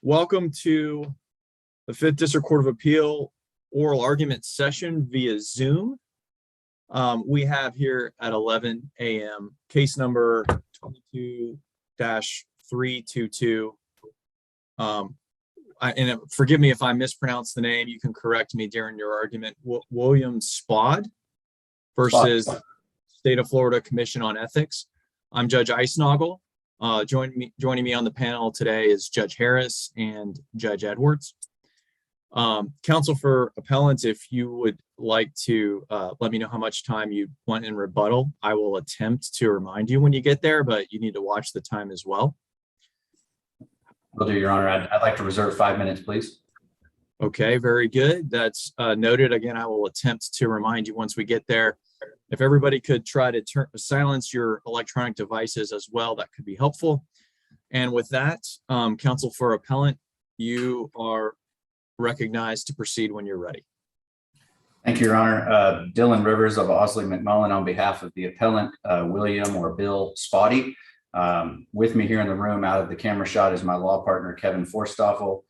Welcome to the 5th District Court of Appeal oral argument session via Zoom. We have here at 11 a.m. case number 22-322. And forgive me if I mispronounce the name. You can correct me during your argument. William Spaude versus State of Florida Commission on Ethics. I'm Judge Eisnagel. Joining me on the panel today is Judge Harris and Judge Edwards. Counsel for appellants, if you would like to let me know how much time you want in rebuttal, I will attempt to remind you when you get there, but you need to watch the time as well. Will do, Your Honor. I'd like to reserve 5 minutes, please. Okay, very good. That's noted. Again, I will attempt to remind you once we get there. If everybody could try to silence your electronic devices as well, that could be helpful. And with that, counsel for appellant, you are recognized to proceed when you're ready. Thank you, Your Honor. Dylan Rivers of Osley McMullen on behalf of the appellant, William or Bill Spaude. With me here in the room out of the camera shot is my law partner, Kevin Forstoffel,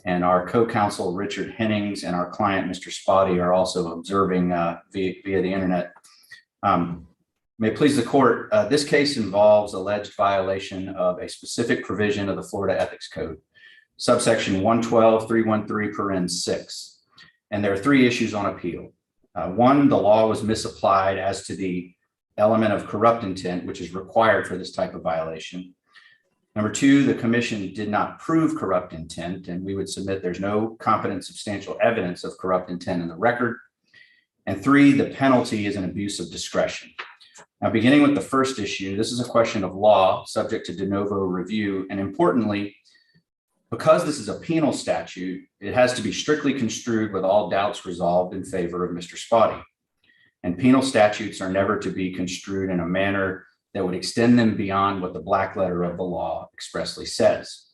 and our co-counsel, Richard Hennings, and our client, Mr. Spaude, are also observing via the internet. May it please the court, this case involves alleged violation of a specific provision of the Florida Ethics Code, subsection 112.313(6). And there are three issues on appeal. One, the law was misapplied as to the element of corrupt intent, which is required for this type of violation. Number two, the commission did not prove corrupt intent, and we would submit there's no competent substantial evidence of corrupt intent in the record. And three, the penalty is an abuse of discretion. Now, beginning with the first issue, this is a question of law subject to de novo review. And importantly, because this is a penal statute, it has to be strictly construed with all doubts resolved in favor of Mr. Spaude. And penal statutes are never to be construed in a manner that would extend them beyond what the black letter of the law expressly says.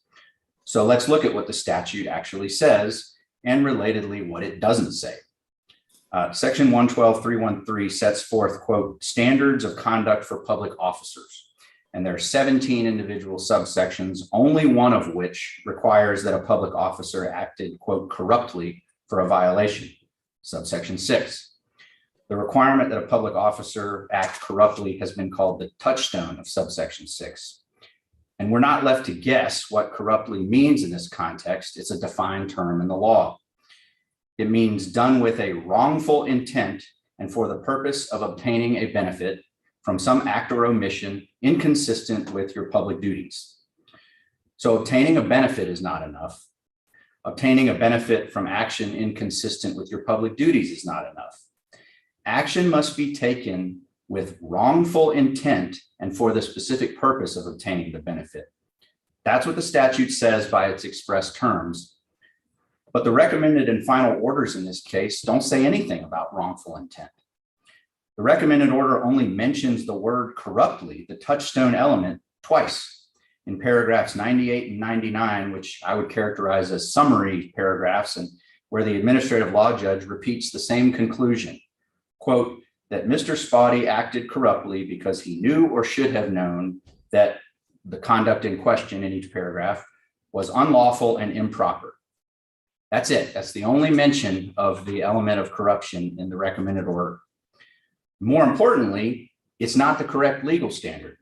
So let's look at what the statute actually says and relatedly what it doesn't say. Section 112.313 sets forth, quote, standards of conduct for public officers. And there are 17 individual subsections, only one of which requires that a public officer acted, quote, corruptly for a violation, subsection 6. The requirement that a public officer act corruptly has been called the touchstone of subsection 6. And we're not left to guess what corruptly means in this context. It's a defined term in the law. It means done with a wrongful intent and for the purpose of obtaining a benefit from some act or omission inconsistent with your public duties. So obtaining a benefit is not enough. Obtaining a benefit from action inconsistent with your public duties is not enough. Action must be taken with wrongful intent and for the specific purpose of obtaining the benefit. That's what the statute says by its express terms. But the recommended and final orders in this case don't say anything about wrongful intent. The recommended order only mentions the word corruptly, the touchstone element, twice in paragraphs 98 and 99, which I would characterize as summary paragraphs, and where the administrative law judge repeats the same conclusion, quote, that Mr. Spaude acted corruptly because he knew or should have known that the conduct in question in each paragraph was unlawful and improper. That's it. That's the only mention of the element of corruption in the recommended order. More importantly, it's not the correct legal standard.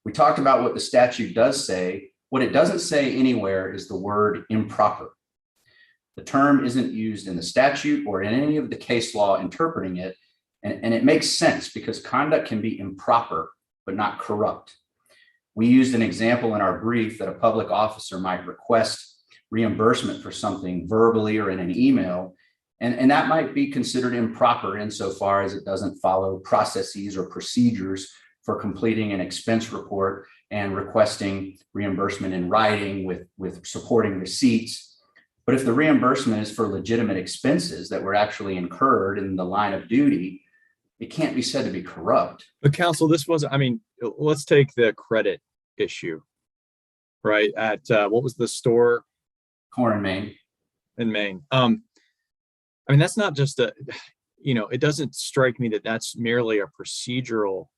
We talked about what the statute does say. What it doesn't say anywhere is the word improper. The term isn't used in the statute or in any of the case law interpreting it. And it makes sense because conduct can be improper, but not corrupt. We used an example in our brief that a public officer might request reimbursement for something verbally or in an email, and that might be considered improper insofar as it doesn't follow processes or procedures for completing an expense report and requesting reimbursement in writing with supporting receipts. But if the reimbursement is for legitimate expenses that were actually incurred in the line of duty, it can't be said to be corrupt. But counsel, this wasn't, I mean, let's take the credit issue, right? At what was the store? Core in Maine. In Maine. I mean, that's not just it doesn't strike me that that's merely a procedural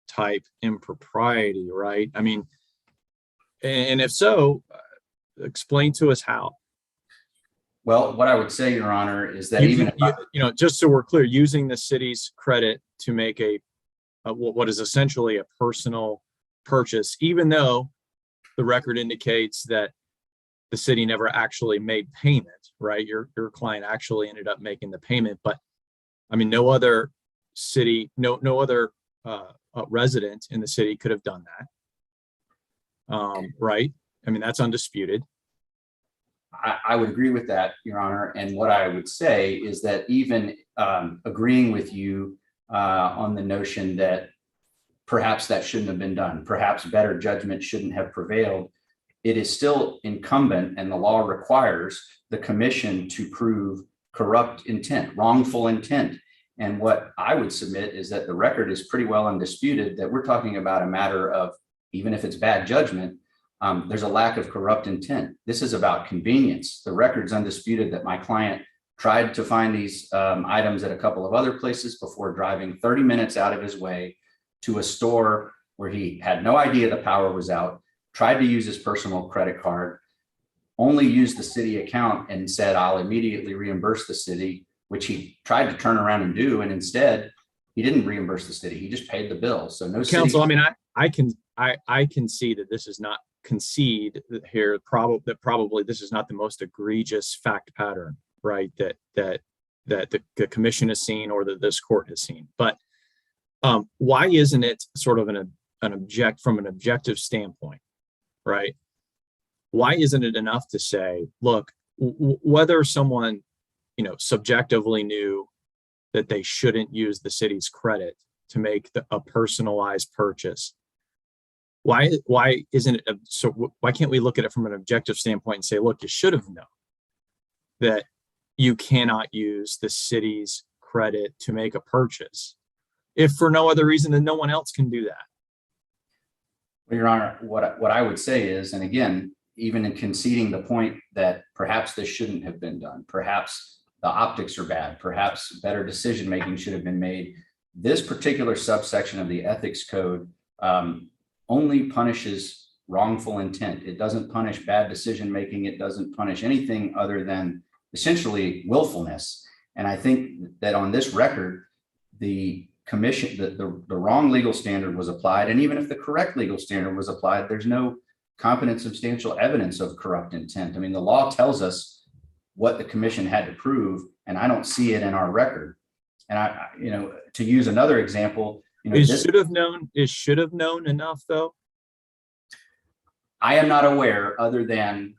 type impropriety, right? I mean, and if so, Explain to us how. Well, what I would say, Your Honor, is that even if Just so we're clear, using the city's credit to make what is essentially a personal purchase, even though the record indicates that the city never actually made payment, right? Your client actually ended up making the payment, but I mean, no other city, no other resident in the city could have done that, right? I mean, that's undisputed. I would agree with that, Your Honor. And what I would say is that even agreeing with you on the notion that perhaps that shouldn't have been done, perhaps better judgment shouldn't have prevailed, it is still incumbent, and the law requires the commission to prove corrupt intent, wrongful intent. And what I would submit is that the record is pretty well undisputed that we're talking about a matter of, even if it's bad judgment, there's a lack of corrupt intent. This is about convenience. The record's undisputed that my client tried to find these items at a couple of other places before driving 30 minutes out of his way to a store where he had no idea the power was out, tried to use his personal credit card, only used the city account and said, I'll immediately reimburse the city, which he tried to turn around and do. And instead, he didn't reimburse the city. He just paid the bill. So no Counsel, city. I mean, I can see that this is not concede here, probably this is not the most egregious fact pattern, right? That the commission has seen or that this court has seen. But why isn't it sort of from an objective standpoint, right? Why isn't it enough to say, look, whether someone, subjectively knew that they shouldn't use the city's credit to make a personalized purchase, why isn't it so? Why can't we look at it from an objective standpoint and say, look, you should have known that you cannot use the city's credit to make a purchase, if for no other reason than no one else can do that? Well, Your Honor, what I would say is, and again, even in conceding the point that perhaps this shouldn't have been done, perhaps the optics are bad, perhaps better decision-making should have been made, this particular subsection of the ethics code only punishes wrongful intent. It doesn't punish bad decision-making. It doesn't punish anything other than essentially willfulness. And I think that on this record, the commission, the wrong legal standard was applied. And even if the correct legal standard was applied, there's no competent substantial evidence of corrupt intent. I mean, the law tells us what the commission had to prove, and I don't see it in our record. And to use another example, Is should have known enough, though? I am not aware, other than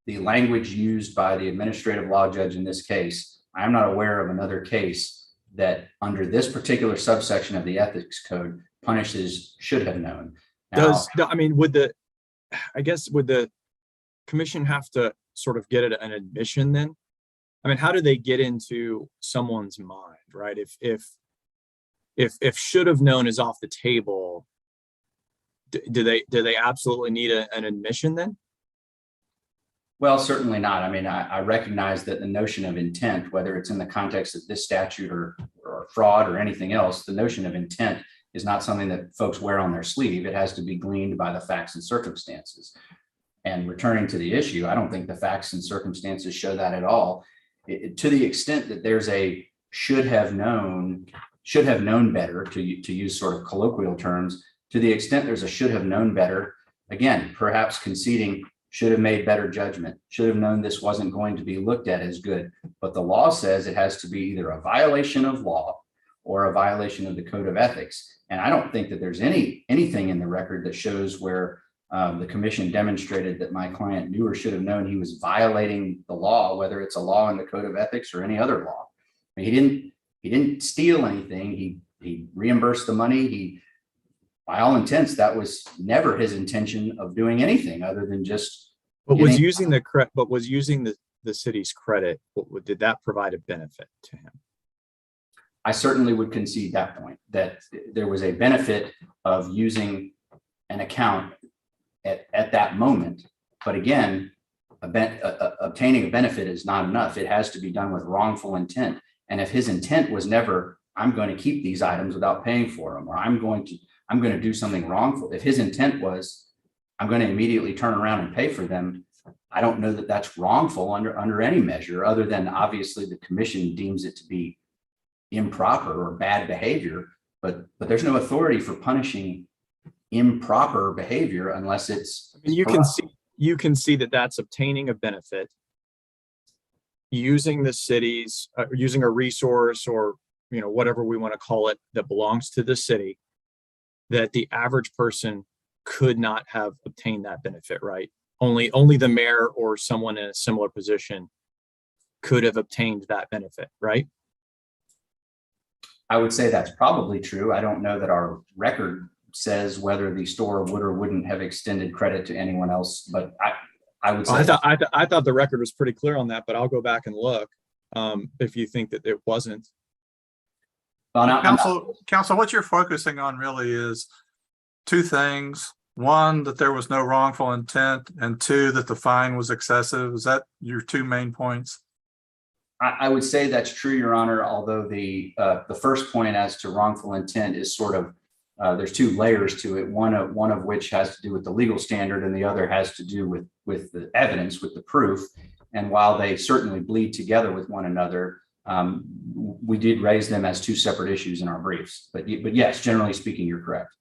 the language used by the administrative law judge in this case, I am not aware of another case that under this particular subsection of the ethics code punishes should have known. Now, would the commission have to sort of get an admission then? I mean, how do they get into someone's mind, right? If should have known is off the table, do they absolutely need an admission then? Well, certainly not. I mean, I recognize that the notion of intent, whether it's in the context of this statute or fraud or anything else, the notion of intent is not something that folks wear on their sleeve. It has to be gleaned by the facts and circumstances. And returning to the issue, I don't think the facts and circumstances show that at all. To the extent that there's a should have known better, to use sort of colloquial terms, to the extent there's a should have known better, again, perhaps conceding should have made better judgment, should have known this wasn't going to be looked at as good. But the law says it has to be either a violation of law or a violation of the code of ethics. And I don't think that there's anything in the record that shows where the commission demonstrated that my client knew or should have known he was violating the law, whether it's a law in the code of ethics or any other law. I mean, he didn't steal anything. He reimbursed the money. By all intents, that was never his intention of doing anything other than just. But was using the city's credit, did that provide a benefit to him? I certainly would concede that point, that there was a benefit of using an account at that moment. But again, obtaining a benefit is not enough. It has to be done with wrongful intent. And if his intent was never, I'm going to keep these items without paying for them, or I'm going to do something wrongful. If his intent was, I'm going to immediately turn around and pay for them, I don't know that that's wrongful under any measure, other than obviously the commission deems it to be improper or bad behavior. But there's no authority for punishing improper behavior unless it's. I mean, you can see that that's obtaining a benefit, using the city's, using a resource, or, you know, whatever we want to call it, that belongs to the city, that the average person could not have obtained that benefit, right? Only the mayor or someone in a similar position could have obtained that benefit, right? I would say that's probably true. I don't know that our record says whether the store would or wouldn't have extended credit to anyone else, but I would say. I thought the record was pretty clear on that, but I'll go back and look if you think that it wasn't. Council, what you're focusing on really is two things. One, that there was no wrongful intent, and two, that the fine was excessive. Is that your two main points? I would say that's true, Your Honor, although the first point as to wrongful intent is sort of, there's two layers to it, one of which has to do with the legal standard and the other has to do with the evidence, with the proof. And while they certainly bleed together with one another, we did raise them as two separate issues in our briefs. But yes, generally speaking, you're correct.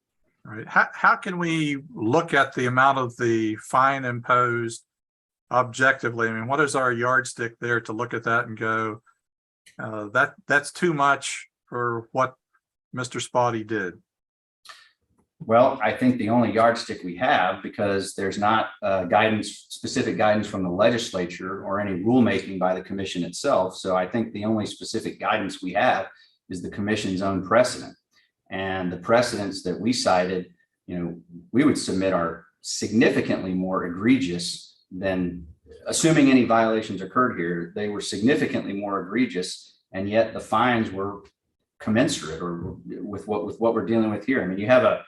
All right. How can we look at the amount of the fine imposed objectively? I mean, what is our yardstick there to look at that and go, that's too much for what Mr. Spotty did? Well, I think the only yardstick we have, because there's not specific guidance from the legislature or any rulemaking by the commission itself. So I think the only specific guidance we have is the commission's own precedent. And the precedents that we cited, you know, we would submit are significantly more egregious than, assuming any violations occurred here, they were significantly more egregious, and yet the fines were commensurate or with what we're dealing with here. I mean, you have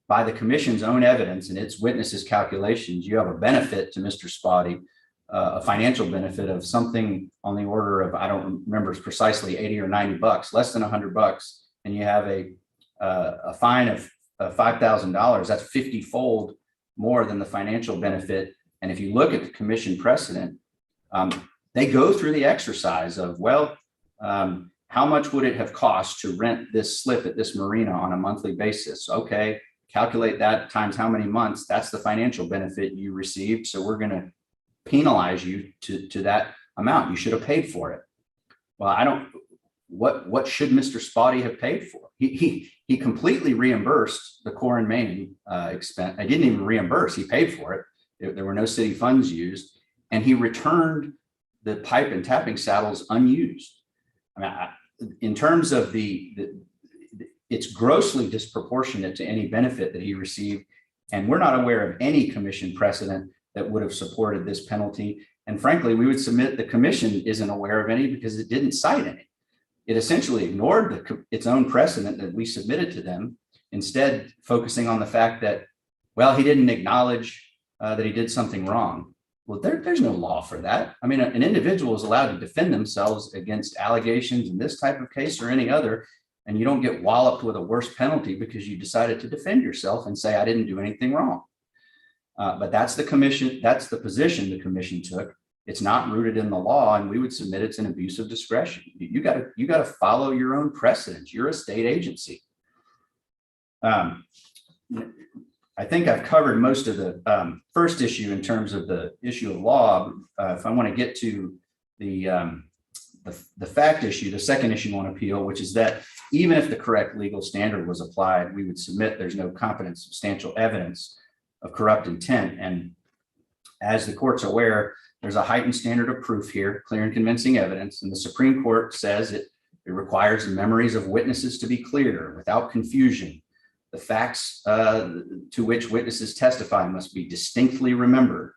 by the commission's own evidence and its witnesses' calculations, you have a benefit to Mr. Spotty, a financial benefit of something on the order of, I don't remember precisely, 80 or 90 bucks, less than $100, and you have a fine of $5,000. That's 50-fold more than the financial benefit. And if you look at the commission precedent, they go through the exercise of, well, how much would it have cost to rent this slip at this marina on a monthly basis? Okay, calculate that times how many months. That's the financial benefit you received. So we're going to penalize you to that amount. You should have paid for it. Well, what should Mr. Spotty have paid for? He completely reimbursed the core and main expense. I didn't even reimburse. He paid for it. There were no city funds used, and he returned the pipe and tapping saddles unused. I mean, in terms of it's grossly disproportionate to any benefit that he received, and we're not aware of any commission precedent that would have supported this penalty. And frankly, we would submit the commission isn't aware of any because it didn't cite any. It essentially ignored its own precedent that we submitted to them, instead focusing on the fact that, well, he didn't acknowledge that he did something wrong. Well, there's no law for that. I mean, an individual is allowed to defend themselves against allegations in this type of case or any other, and you don't get walloped with a worse penalty because you decided to defend yourself and say, I didn't do anything wrong. But that's the commission, that's the position the commission took. It's not rooted in the law, and we would submit it's an abuse of discretion. You got to follow your own precedents. You're a state agency. I think I've covered most of the first issue in terms of the issue of law. If I want to get to the fact issue, the second issue on appeal, which is that even if the correct legal standard was applied, we would submit there's no competent substantial evidence of corrupt intent. And as the court's aware, there's a heightened standard of proof here, clear and convincing evidence. And the Supreme Court says it requires the memories of witnesses to be clear without confusion. The facts to which witnesses testify must be distinctly remembered.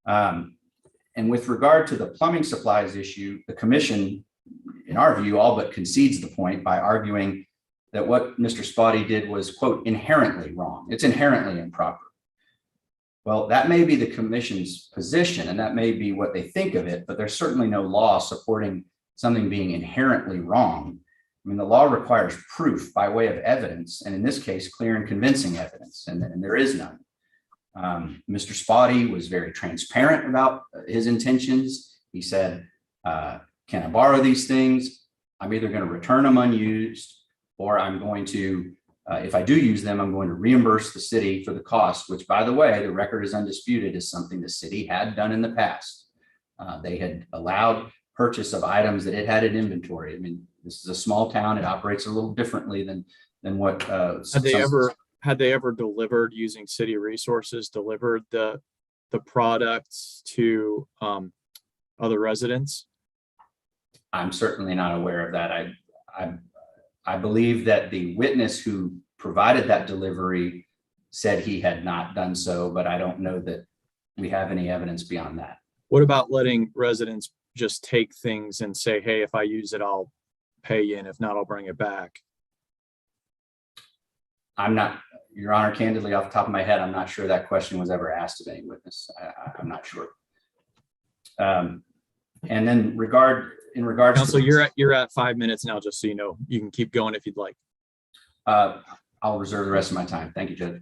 And with regard to the plumbing supplies issue, the commission, in our view, all but concedes the point by arguing that what Mr. Spotty did was, quote, inherently wrong. It's inherently improper. Well, that may be the commission's position, and that may be what they think of it, but there's certainly no law supporting something being inherently wrong. I mean, the law requires proof by way of evidence, and in this case, clear and convincing evidence, and there is none. Mr. Spotty was very transparent about his intentions. He said, can I borrow these things? I'm either going to return them unused, or I'm going to, if I do use them, I'm going to reimburse the city for the cost, which, by the way, the record is undisputed, is something the city had done in the past. They had allowed purchase of items that it had in inventory. I mean, this is a small town. It operates a little differently than what. Had they ever delivered using city resources, delivered the products to other residents? I'm certainly not aware of that. I believe that the witness who provided that delivery said he had not done so, but I don't know that we have any evidence beyond that. What about letting residents just take things and say, hey, if I use it, I'll pay you, and if not, I'll bring it back? I'm not, Your Honor, candidly, off the top of my head, I'm not sure that question was ever asked of any witness. I'm not sure. And then in regards Counsel, to you're at 5 minutes now, just so you know. You can keep going if you'd like. I'll reserve the rest of my time. Thank you, Judge.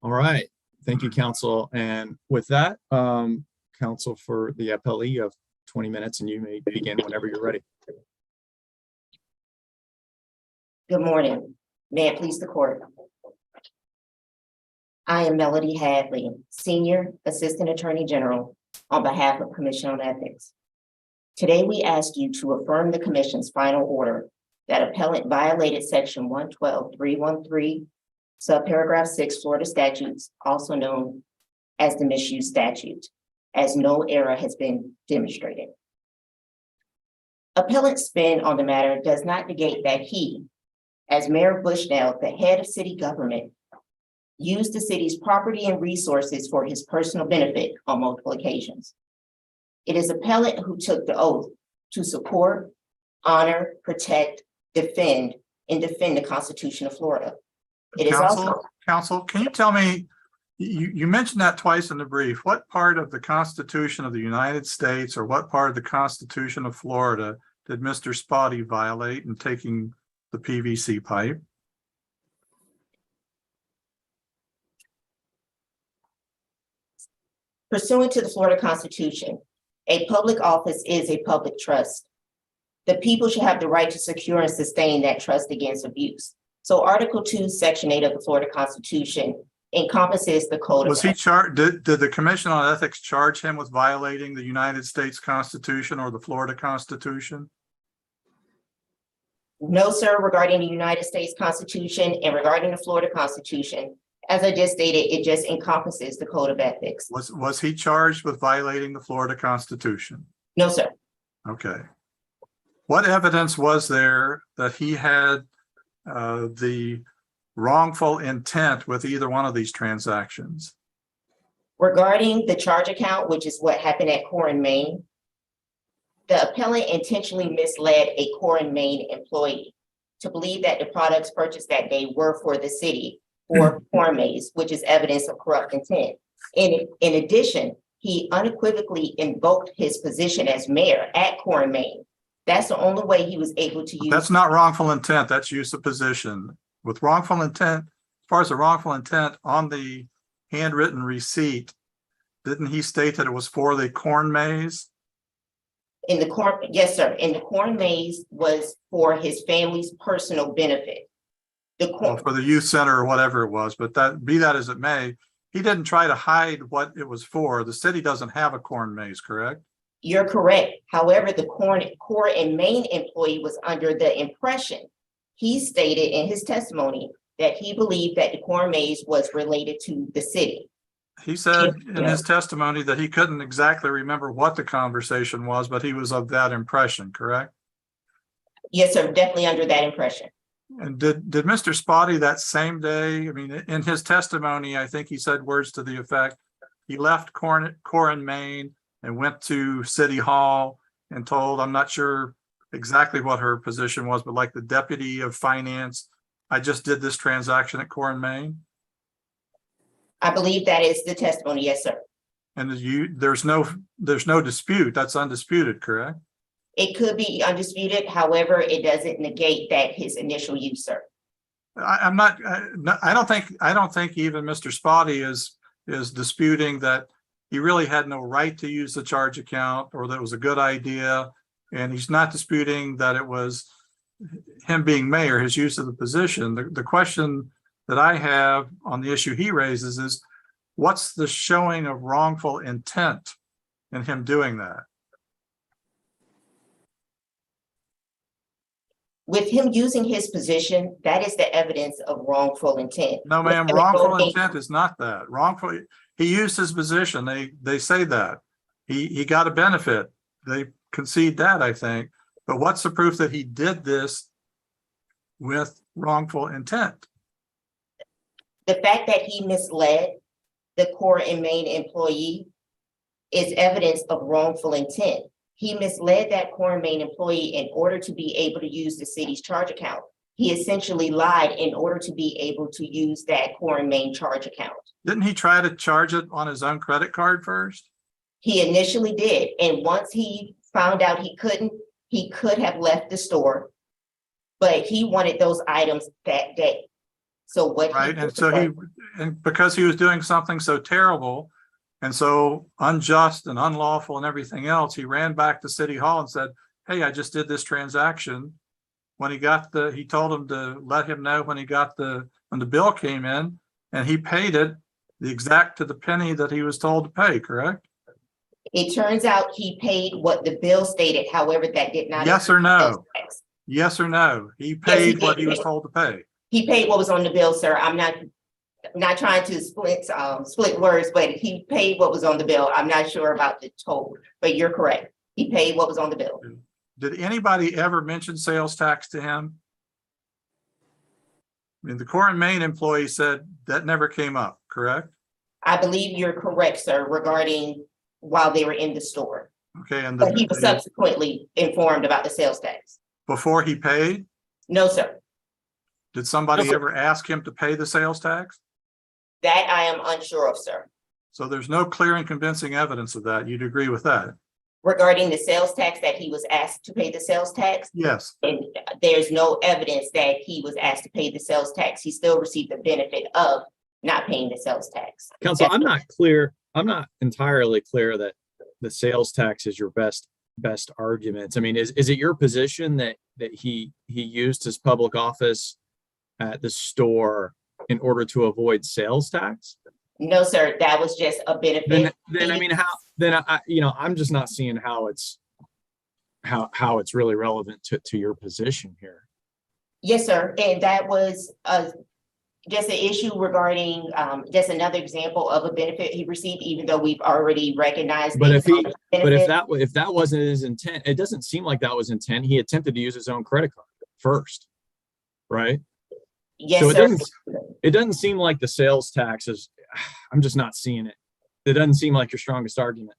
All right. Thank you, counsel. And with that, counsel for the appellee, you have 20 minutes and you may begin whenever you're ready. Good morning. May it please the court. I am Melody Hadley, Senior Assistant Attorney General on behalf of Commission on Ethics. Today, we ask you to affirm the Commission's final order that appellant violated Section 112.313, subparagraph 6 Florida statutes, also known as the misuse statute, as no error has been demonstrated. Appellant's spin on the matter does not negate that he, as Mayor Bushnell, the head of city government, used the city's property and resources for his personal benefit on multiple occasions. It is appellant who took the oath to support, honor, protect, defend, and defend the Constitution of Florida. It is also— Counsel, can you tell me, you mentioned that twice in the brief, what part of the Constitution of the United States or what part of the Constitution of Florida did Mr. Spotty violate in taking the PVC pipe? Pursuant to the Florida Constitution, a public office is a public trust. The people should have the right to secure and sustain that trust against abuse. So Article 2, Section 8 of the Florida Constitution encompasses the code. Was he charged? Did the Commission on Ethics charge him with violating the United States Constitution or the Florida Constitution? No, sir, regarding the United States Constitution and regarding the Florida Constitution. As I just stated, it just encompasses the code of ethics. Was he charged with violating the Florida Constitution? No, sir. Okay. What evidence was there that he had the wrongful intent with either one of these transactions? Regarding the charge account, which is what happened at Core and Main, the appellant intentionally misled a Core and Main employee to believe that the products purchased that day were for the city or Core Maze, which is evidence of corrupt intent. In addition, he unequivocally invoked his position as mayor at Core and Main. That's the only way he was able to use— That's not wrongful intent, that's use of position. With wrongful intent, as far as the wrongful intent on the handwritten receipt, didn't he state that it was for the corn maze? In the corn, yes, sir. And the Corn Maze was for his family's personal benefit. Well, for the youth center or whatever it was, but that, be that as it may, he didn't try to hide what it was for. The city doesn't have a corn maze, correct? You're correct. However, the Core and Main employee was under the impression, he stated in his testimony, that he believed that the Corn Maze was related to the city. He said in his testimony that he couldn't exactly remember what the conversation was, but he was of that impression, correct? Yes, sir, definitely under that impression. And did Mr. Spotty that same day, I mean, in his testimony, I think he said words to the effect, he left Core and Main and went to City Hall and told, I'm not sure exactly what her position was, but like the deputy of finance, I just did this transaction at Core and Main. I believe that is the testimony, yes, sir. And there's no dispute, that's undisputed, correct? It could be undisputed, however, it doesn't negate that his initial use, sir. I'm not, I don't think even Mr. Spotty is disputing that he really had no right to use the charge account or that it was a good idea. And he's not disputing that it was him being mayor, his use of the position. The question that I have on the issue he raises is, what's the showing of wrongful intent in him doing that? With him using his position, that is the evidence of wrongful intent. No, ma'am, wrongful intent is not that. Wrongful, he used his position. They say that. He got a benefit. They concede that, I think. But what's the proof that he did this with wrongful intent? The fact that he misled the core and main employee is evidence of wrongful intent. He misled that core and main employee in order to be able to use the city's charge account. He essentially lied in order to be able to use that core and main charge account. Didn't he try to charge it on his own credit card first? He initially did, and once he found out he couldn't, he could have left the store, but he wanted those items that day. So what? Right, and so and because he was doing something so terrible and so unjust and unlawful and everything else, he ran back to City Hall and said, hey, I just did this transaction. When he got he told him to let him know when when the bill came in, and he paid it the exact to the penny that he was told to pay, correct? It turns out he paid what the bill stated, however, that did not. Yes or no? sales tax. Yes or no? He Yes, paid he what did he was pay. told to pay. He paid what was on the bill, sir. I'm not trying to split words, but he paid what was on the bill. I'm not sure about the total, but you're correct. He paid what was on the bill. Did anybody ever mention sales tax to him? I mean, the core and main employee said that never came up, correct? I believe you're correct, sir, regarding while they were in the store. Okay, and But he was subsequently informed about the sales tax. before he paid, No, sir. did somebody ever ask him to pay the sales tax? That I am unsure of, sir. So there's no clear and convincing evidence of that. You'd agree with that? Regarding the sales tax, that he was asked to pay the sales tax, Yes. and there's no evidence that he was asked to pay the sales tax. He still received the benefit of not paying the sales tax. Council, I'm not entirely clear that the sales tax is your best argument. I mean, is it your position that he used his public office at the store in order to avoid sales tax? No, sir, that was just a benefit. Then I mean, I'm just not seeing how it's really relevant to your position here. Yes, sir, and that was just an issue regarding just another example of a benefit he received, even though we've already recognized. But if benefit. that wasn't his intent, it doesn't seem like that was intent. He attempted to use his own credit card first, right? Yes, So sir. it doesn't seem like the sales tax is. I'm just not seeing it. It doesn't seem like your strongest argument.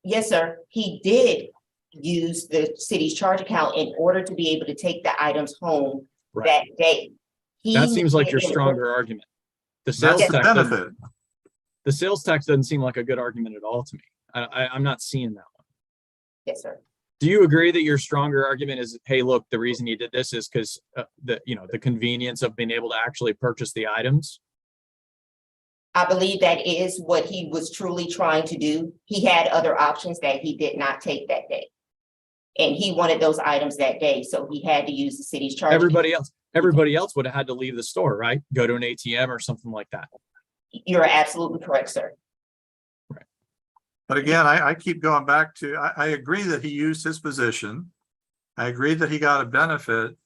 Yes, sir. He did use the city's charge account in order to be able to take the items home Right. that day. That seems like your stronger argument. The sales That's the tax, benefit. the sales tax doesn't seem like a good argument at all to me. I'm not seeing that one. Yes, sir. Do you agree that your stronger argument is, hey, look, the reason he did this is because the convenience of being able to actually purchase the items? I believe that is what he was truly trying to do. He had other options that he did not take that day. And he wanted those items that day, so he had to use the city's charge. Everybody else would have had to leave the store, right? Go to an ATM or something like that. You're absolutely correct, sir. But again, I keep going back to, I agree that he used his position. I agree that he got a benefit.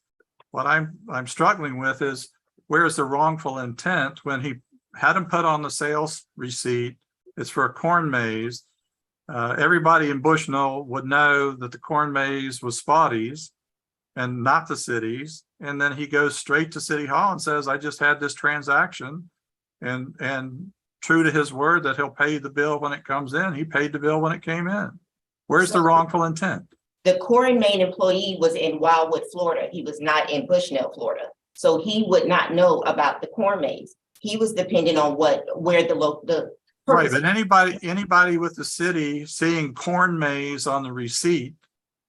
What I'm struggling with is, where's the wrongful intent when he had him put on the sales receipt? It's for a corn maze. Everybody in Bushnell would know that the corn maze was Spotty's and not the city's. And then he goes straight to City Hall and says, I just had this transaction. And true to his word that he'll pay the bill when it comes in, he paid the bill when it came in. Where's the wrongful intent? The core and main employee was in Wildwood, Florida. He was not in Bushnell, Florida. So he would not know about the corn maze. He was dependent on where the Right, purpose. but anybody with the city seeing corn maze on the receipt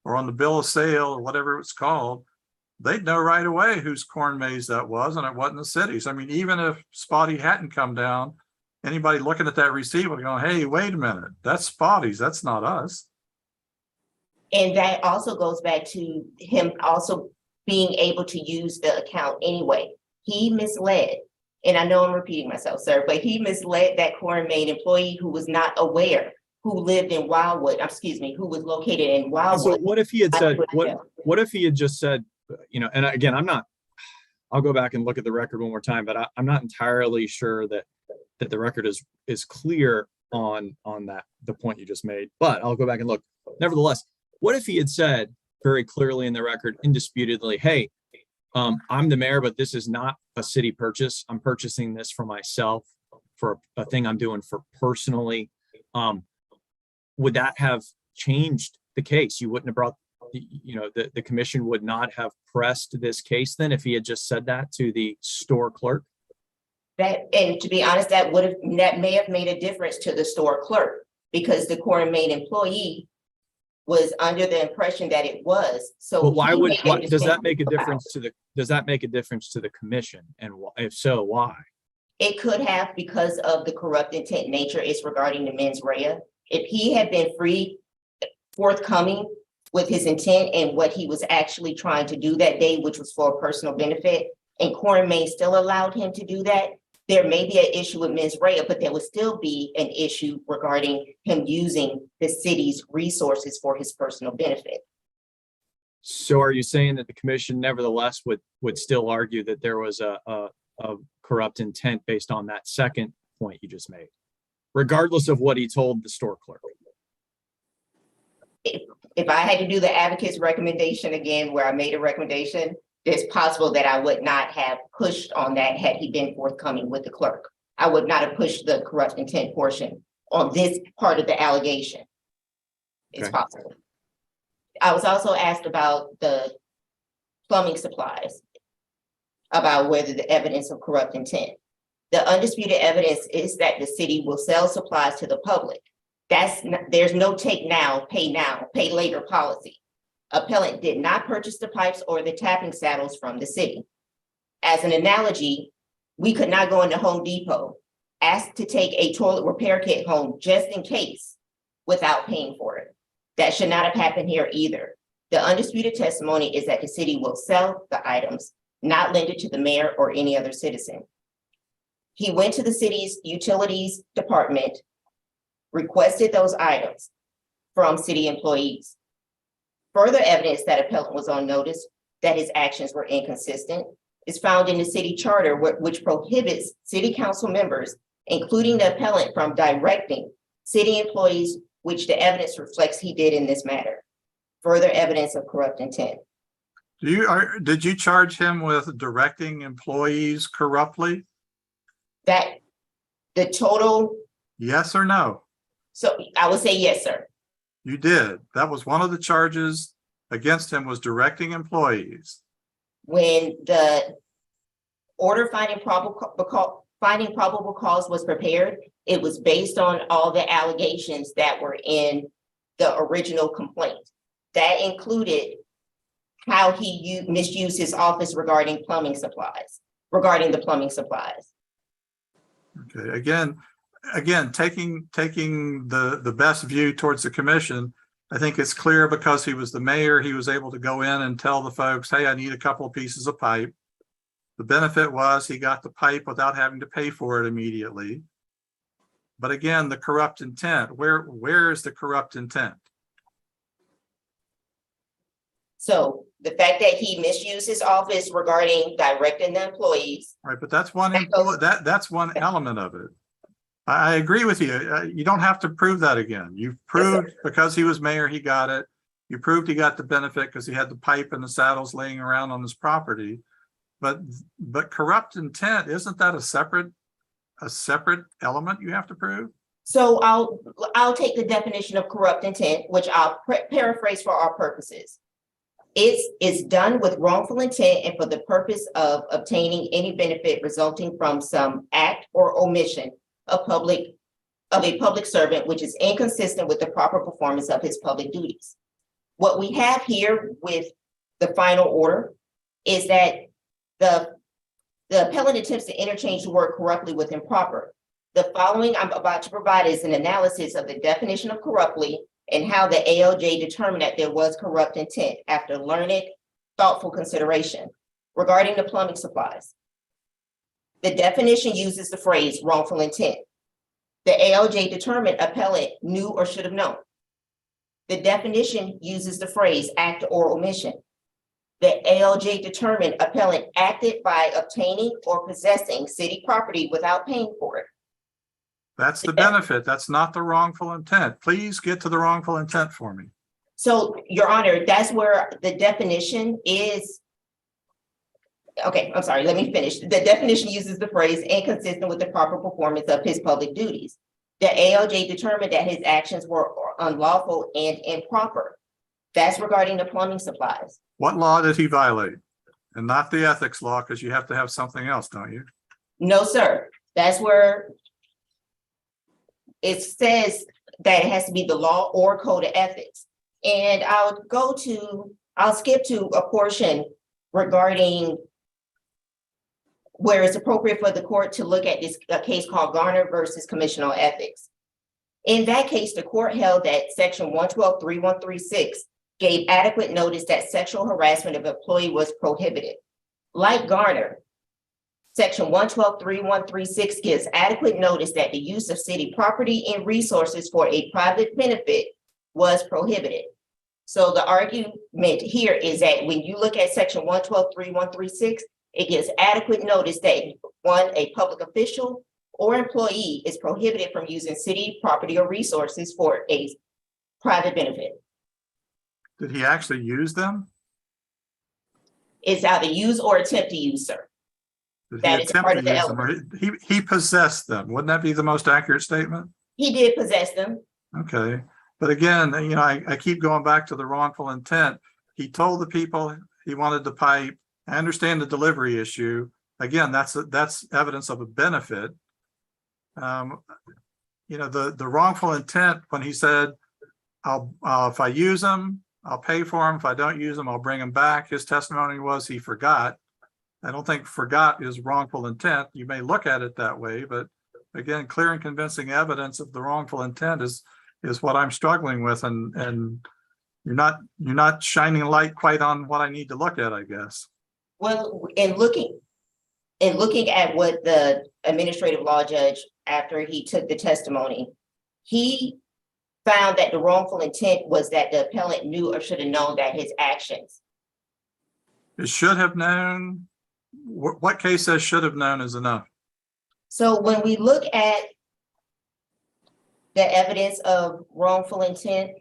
or on the bill of sale or whatever it's called, they'd know right away whose corn maze that was, and it wasn't the city's. I mean, even if Spotty hadn't come down, anybody looking at that receipt would go, hey, wait a minute, that's Spotty's, that's not us. And that also goes back to him also being able to use the account anyway. He misled, and I know I'm repeating myself, sir, but he misled that Core & Main employee who was not aware, who lived in Wildwood, who was located in So Wildwood. what if he had said, what if he had just said, and again, I'll go back and look at the record one more time, but I'm not entirely sure that the record is clear on that, the point you just made, but I'll go back and look. Nevertheless, what if he had said very clearly in the record, indisputably, hey, I'm the mayor, but this is not a city purchase. I'm purchasing this for myself, for a thing I'm doing for personally. Would that have changed the case? You wouldn't have brought, the commission would not have pressed this case then if he had just said that to the store clerk? And to be honest, that may have made a difference to the store clerk, because the Core & Main employee was under the impression that it was. So But why he does that make a about- difference to the commission? And if so, why? It could have, because of the corrupt intent nature is regarding the mens rea. If he had been forthcoming with his intent and what he was actually trying to do that day, which was for personal benefit, and Core & Main still allowed him to do that, there may be an issue with mens rea, but there would still be an issue regarding him using the city's resources for his personal benefit. So are you saying that the commission nevertheless would still argue that there was a corrupt intent based on that second point you just made, regardless of what he told the store clerk? If I had to do the advocate's recommendation again, where I made a recommendation, it's possible that I would not have pushed on that had he been forthcoming with the clerk. I would not have pushed the corrupt intent portion on this part of the allegation. It's Okay. possible. I was also asked about the plumbing supplies, about whether the evidence of corrupt intent. The undisputed evidence is that the city will sell supplies to the public. There's no take now, pay later policy. Appellant did not purchase the pipes or the tapping saddles from the city. As an analogy, we could not go into Home Depot, ask to take a toilet repair kit home just in case without paying for it. That should not have happened here either. The undisputed testimony is that the city will sell the items, not lend it to the mayor or any other citizen. He went to the city's utilities department, requested those items from city employees. Further evidence that appellant was on notice that his actions were inconsistent is found in the city charter, which prohibits city council members, including the appellant, from directing city employees, which the evidence reflects he did in this matter. Further evidence of corrupt intent. Did you charge him with directing employees corruptly? That the total, Yes or no? so I would say yes, sir. You did. That was one of the charges against him, was directing employees. When the order finding probable cause was prepared, it was based on all the allegations that were in the original complaint. That included how he misused his office regarding the plumbing supplies. Okay, again, taking the best view towards the commission, I think it's clear because he was the mayor, he was able to go in and tell the folks, hey, I need a couple of pieces of pipe. The benefit was he got the pipe without having to pay for it immediately. But again, the corrupt intent, where is the corrupt intent? So the fact that he misused his office regarding directing the employees. Right, but that's that's one element of it. I agree with you. You don't have to prove that again. You've proved because he was mayor, he got it. You proved he got the benefit because he had the pipe and the saddles laying around on his property. But corrupt intent, isn't that a separate element you have to prove? So I'll take the definition of corrupt intent, which I'll paraphrase for our purposes. It's done with wrongful intent and for the purpose of obtaining any benefit resulting from some act or omission of a public servant, which is inconsistent with the proper performance of his public duties. What we have here with the final order is that the appellant attempts to interchange the word corruptly with improper. The following I'm about to provide is an analysis of the definition of corruptly and how the ALJ determined that there was corrupt intent after learned, thoughtful consideration regarding the plumbing supplies. The definition uses the phrase wrongful intent. The ALJ determined appellant knew or should have known. The definition uses the phrase act or omission. The ALJ determined appellant acted by obtaining or possessing city property without paying for it. That's the benefit. That's not the wrongful intent. Please get to the wrongful intent for me. So, Your Honor, that's where the definition is. Okay, I'm sorry, let me finish. The definition uses the phrase inconsistent with the proper performance of his public duties. The ALJ determined that his actions were unlawful and improper. That's regarding the plumbing supplies. What law did he violate? And not the ethics law, because you have to have something else, don't you? No, sir. That's where it says that it has to be the law or code of ethics. And I'll skip to a portion regarding where it's appropriate for the court to look at a case called Garner versus Commission on Ethics. In that case, the court held that section 112.3136 gave adequate notice that sexual harassment of an employee was prohibited. Like Garner, section 112.3136 gives adequate notice that the use of city property and resources for a private benefit was prohibited. So the argument here is that when you look at section 112.3136, it gives adequate notice that one, a public official or employee is prohibited from using city property or resources for a private benefit. Did he actually use them? It's either use or attempt to use, sir. Did he That is attempt part to of the use them, or he possessed them? Wouldn't that be the most accurate statement? He did possess them. Okay, but again, you know, I keep going back to the wrongful intent. He told the people he wanted the pipe. I understand the delivery issue. Again, that's evidence of a benefit. You know, the wrongful intent when he said, "I'll if I use them, I'll pay for them. If I don't use them, I'll bring them back." His testimony was he forgot. I don't think forgot is wrongful intent. You may look at it that way, but again, clear and convincing evidence of the wrongful intent is what I'm struggling with, and you're not shining a light quite on what I need to look at, I guess. Well, in looking at what the administrative law judge, after he took the testimony, he found that the wrongful intent was that the appellant knew or should have known that his actions. It should have known. What case says should have known is enough? So when we look at the evidence of wrongful intent,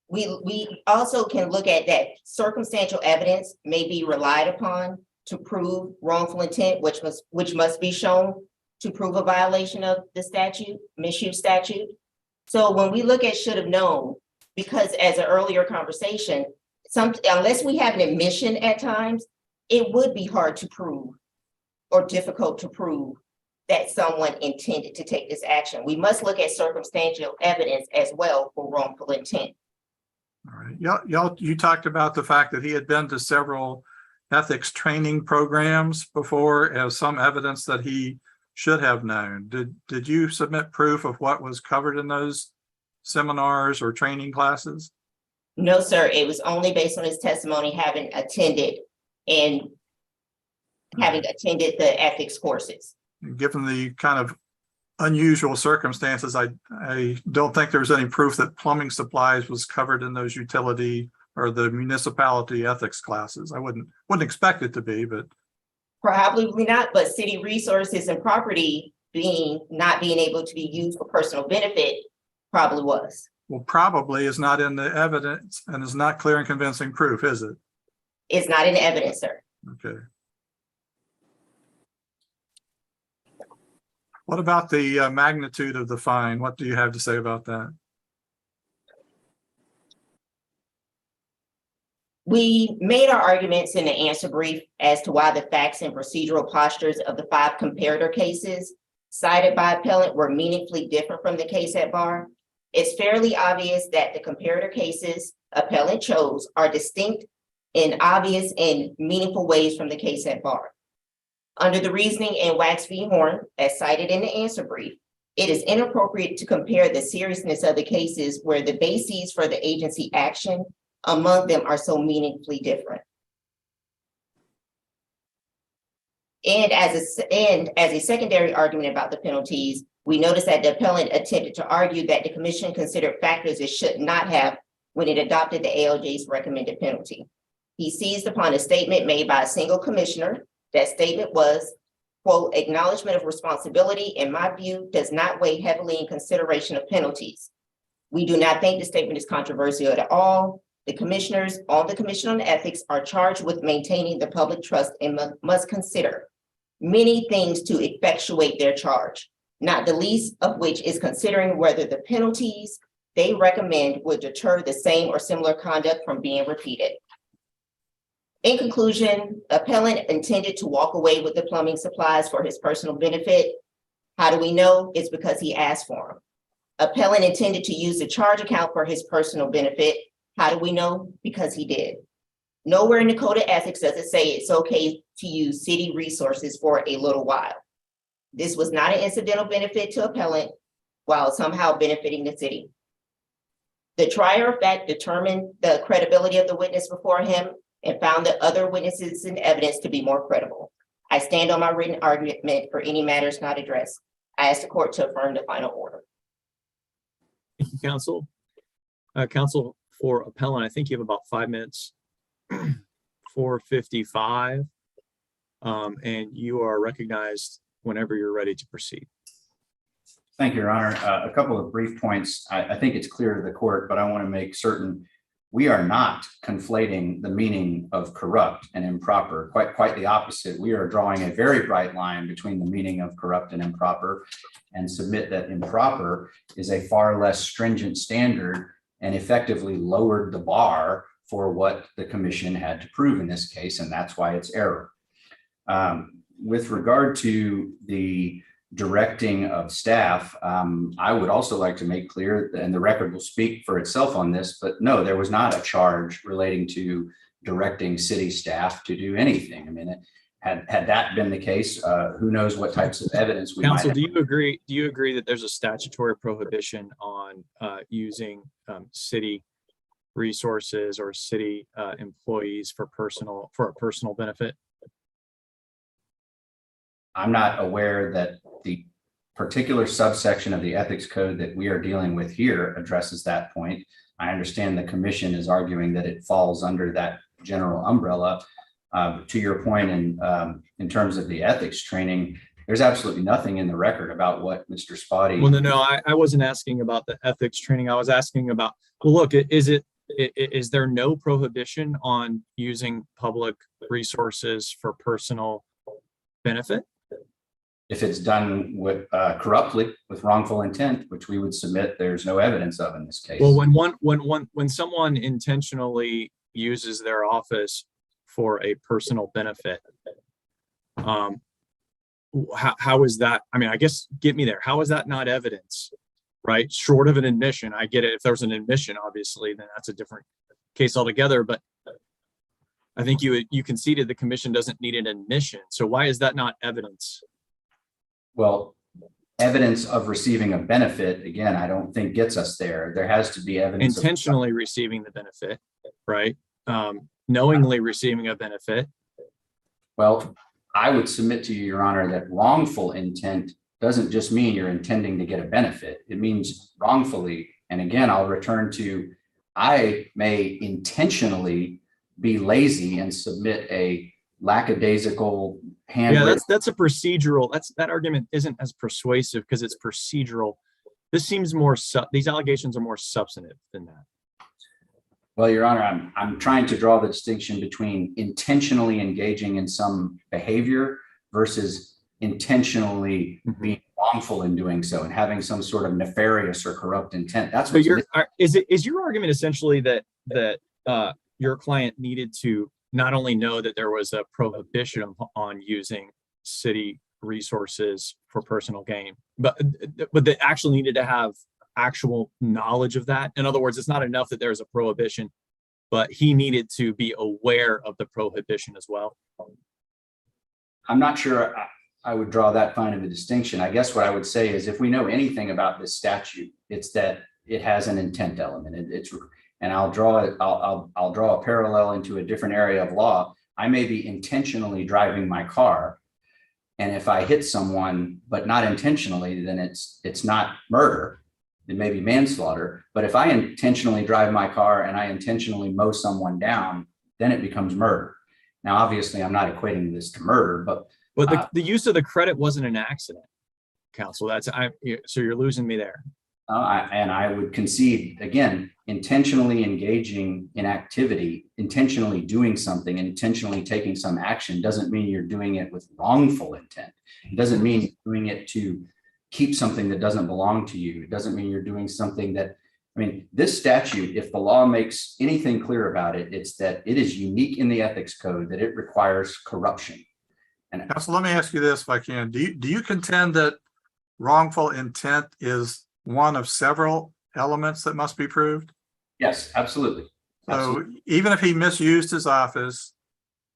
we also can look at that circumstantial evidence may be relied upon to prove wrongful intent, which must be shown to prove a violation of the statute, misuse statute. So when we look at should have known, because as an earlier conversation, unless we have an admission at times, it would be hard to prove or difficult to prove that someone intended to take this action. We must look at circumstantial evidence as well for wrongful intent. All right. You talked about the fact that he had been to several ethics training programs before as some evidence that he should have known. Did you submit proof of what was covered in those seminars or training classes? No, sir. It was only based on his testimony having attended the ethics courses. Given the kind of unusual circumstances, I don't think there's any proof that plumbing supplies was covered in those utility or the municipality ethics classes. I wouldn't expect it to be, but probably not. But city resources and property not being able to be used for personal benefit probably was. Well, probably is not in the evidence and is not clear and convincing proof, is it? It's not in the evidence, sir. Okay. What about the magnitude of the fine? What do you have to say about that? We made our arguments in the answer brief as to why the facts and procedural postures of the 5 comparator cases cited by appellant were meaningfully different from the case at bar. It's fairly obvious that the comparator cases appellant chose are distinct in obvious and meaningful ways from the case at bar. Under the reasoning in Wax v. Horn, as cited in the answer brief, it is inappropriate to compare the seriousness of the cases where the bases for the agency action among them are so meaningfully different. And as a secondary argument about the penalties, we notice that the appellant attempted to argue that the commission considered factors it should not have when it adopted the ALJ's recommended penalty. He seized upon a statement made by a single commissioner. That statement was, quote, acknowledgement of responsibility, in my view, does not weigh heavily in consideration of penalties. We do not think the statement is controversial at all. The commissioners on the Commission on Ethics are charged with maintaining the public trust and must consider many things to effectuate their charge, not the least of which is considering whether the penalties they recommend would deter the same or similar conduct from being repeated. In conclusion, appellant intended to walk away with the plumbing supplies for his personal benefit. How do we know? It's because he asked for them. Appellant intended to use the charge account for his personal benefit. How do we know? Because he did. Nowhere in the Code of Ethics does it say it's okay to use city resources for a little while. This was not an incidental benefit to appellant while somehow benefiting the city. The trier of fact determined the credibility of the witness before him and found the other witnesses and evidence to be more credible. I stand on my written argument for any matters not addressed. I ask the court to affirm the final order. Thank you, counsel. Counsel for appellant, I think you have about 5 minutes. 4:55, and you are recognized whenever you're ready to proceed. Thank you, Your Honor. A couple of brief points. I think it's clear to the court, but I want to make certain we are not conflating the meaning of corrupt and improper. Quite the opposite. We are drawing a very bright line between the meaning of corrupt and improper, and submit that improper is a far less stringent standard and effectively lowered the bar for what the commission had to prove in this case, and that's why it's error. With regard to the directing of staff, I would also like to make clear, and the record will speak for itself on this, but no, there was not a charge relating to directing city staff to do anything. I mean, had that been the case, who knows what types of evidence we might Counsel, have. do you agree that there's a statutory prohibition on using city resources or city employees for a personal benefit? I'm not aware that the particular subsection of the ethics code that we are dealing with here addresses that point. I understand the commission is arguing that it falls under that general umbrella. To your point, in terms of the ethics training, there's absolutely nothing in the record about what Mr. Spotty. Well, no, I wasn't asking about the ethics training. I was asking about, well, look, is there no prohibition on using public resources for personal benefit? If it's done with corruptly, with wrongful intent, which we would submit, there's no evidence of in this case. Well, when someone intentionally uses their office for a personal benefit, how is that? I mean, I guess get me there. How is that not evidence? Right? Short of an admission, I get it. If there's an admission, obviously, then that's a different case altogether. But I think you conceded the commission doesn't need an admission. So why is that not evidence? Well, evidence of receiving a benefit, again, I don't think gets us there. There has to be evidence. Intentionally receiving the benefit, right? Knowingly receiving a benefit. Well, I would submit to you, Your Honor, that wrongful intent doesn't just mean you're intending to get a benefit. It means wrongfully. And again, I'll return to, I may intentionally be lazy and submit a lackadaisical handwritten. Yeah, that's a procedural. That argument isn't as persuasive because it's procedural. This seems more, these allegations are more substantive than that. Well, Your Honor, I'm trying to draw the distinction between intentionally engaging in some behavior versus intentionally being wrongful in doing so and having some sort of nefarious or corrupt intent. That's So what is your argument essentially that your client needed to not only know that there was a prohibition on using city resources for personal gain, but they actually needed to have actual knowledge of that? In other words, it's not enough that there's a prohibition. but he needed to be aware of the prohibition as well. I'm not sure I would draw that fine of a distinction. I guess what I would say is if we know anything about this statute, it's that it has an intent element. And I'll draw a parallel into a different area of law. I may be intentionally driving my car, and if I hit someone, but not intentionally, then it's not murder. It may be manslaughter. But if I intentionally drive my car and I intentionally mow someone down, then it becomes murder. Now, obviously, I'm not equating this to murder, but the use of the credit wasn't an accident, counsel. So you're losing me there. and I would concede, again, intentionally engaging in activity, intentionally doing something, intentionally taking some action doesn't mean you're doing it with wrongful intent. It doesn't mean you're doing it to keep something that doesn't belong to you. It doesn't mean you're doing something that, I mean, this statute, if the law makes anything clear about it, it's that it is unique in the ethics code that it requires corruption. And Counsel, let me ask you this if I can. Do you contend that wrongful intent is one of several elements that must be proved? yes, absolutely. So even if he misused his office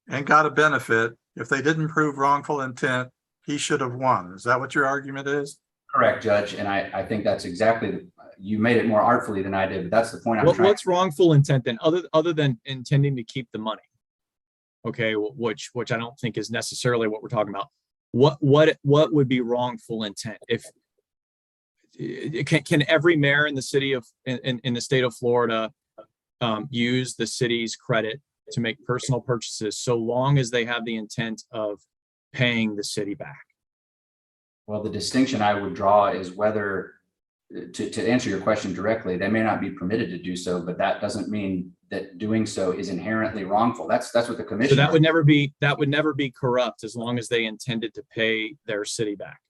and got a benefit, if they didn't prove wrongful intent, he should have won. Is that what your argument is? Correct, Judge. And I think that's exactly, you made it more artfully than I did, but that's the point I'm trying. What's wrongful intent then, other than intending to keep the money? Okay, which I don't think is necessarily what we're talking about. What would be wrongful intent? If can every mayor in the city of in the state of Florida use the city's credit to make personal purchases so long as they have the intent of paying the city back? Well, the distinction I would draw is whether, to answer your question directly, they may not be permitted to do so, but that doesn't mean that doing so is inherently wrongful. That's what the commission. So that would never be corrupt as long as they intended to pay their city back.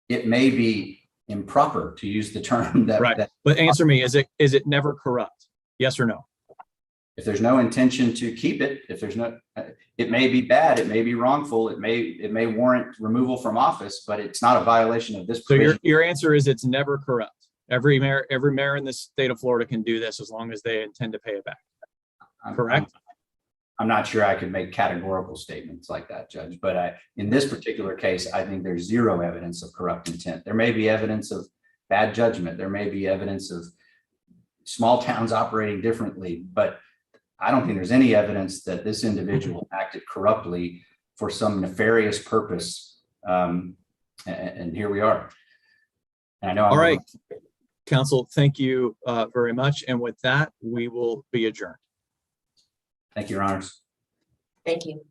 It may be improper to use the term that. Right. that But answer me, is it never corrupt? Yes or no? if there's no intention to keep it, if there's no, it may be bad, it may be wrongful, it may warrant removal from office, but it's not a violation of this So provision. your answer is it's never corrupt. Every mayor in the state of Florida can do this as long as they intend to pay it back. Correct? I'm not sure I could make categorical statements like that, Judge, but in this particular case, I think there's zero evidence of corrupt intent. There may be evidence of bad judgment. There may be evidence of small towns operating differently, but I don't think there's any evidence that this individual acted corruptly for some nefarious purpose. And here we are. And I know. All right, counsel, thank you very much. And with that, we will be adjourned. Thank you, Your Honors. Thank you.